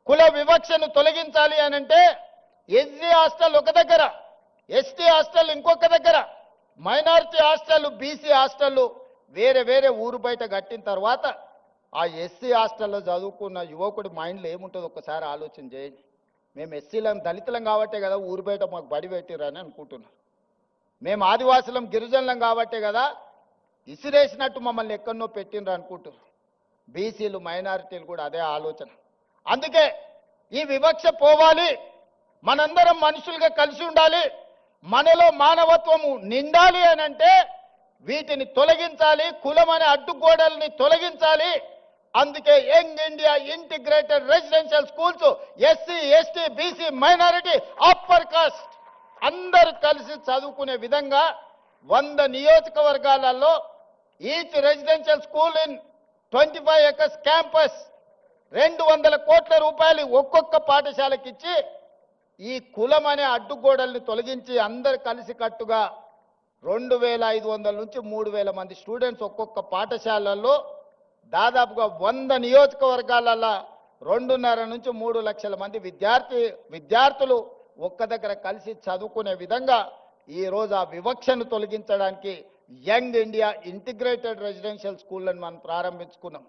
కుల వివక్షను తొలగించాలి అని అంటే ఎస్సీ హాస్టల్ ఒక దగ్గర, ఎస్టీ హాస్టల్ ఇంకొక దగ్గర, మైనారిటీ హాస్టల్, బీసీ హాస్టల్ వేరే వేరే ఊరు బయట కట్టిన తర్వాత ఆ ఎస్సీ హాస్టల్లో చదువుకున్న యువకుడి మైండ్లో ఏముంటుందో ఒక్కసారి ఆలోచన చేయండి. మేము ఎస్సీలం దళితులం కాబట్టే కదా ఊరు బయట మాకు బడి పెట్టిరని అనుకుంటున్నాం. మేము ఆదివాసులం గిరిజనులం కాబట్టే కదా ఇసిరేసినట్టు మమ్మల్ని ఎక్కడనో పెట్టిండ్రు అనుకుంటున్నారు. బీసీలు మైనారిటీలు కూడా అదే ఆలోచన. అందుకే ఈ వివక్ష పోవాలి, మనందరం మనుషులుగా కలిసి ఉండాలి, మనలో మానవత్వము నిండాలి అని అంటే వీటిని తొలగించాలి, కులం అనే అడ్డుగోడల్ని తొలగించాలి. అందుకే young India integrated residential schools SC, ST, BC, minority, upper caste అందరూ కలిసి చదువుకునే విధంగా 100 నియోజకవర్గాలలో each residential school in 25 acres campus 200 కోట్ల రూపాయలు ఒక్కొక్క పాఠశాలకి ఇచ్చి ఈ కులం అనే అడ్డుగోడల్ని తొలగించి అందరు కలిసి కట్టుగా 2500 నుంచి 3000 మంది స్టూడెంట్స్ ఒక్కొక్క పాఠశాలల్లో దాదాపుగా 100 నియోజకవర్గాలలో 2.5 నుంచి 3 లక్షల మంది విద్యార్థులు ఒక్క దగ్గర కలిసి చదువుకునే విధంగా ఈ రోజు ఆ వివక్షను తొలగించడానికి యంగ్ ఇండియా ఇంటిగ్రేటెడ్ రెసిడెన్షియల్ స్కూళ్ళను మనం ప్రారంభించుకున్నాం.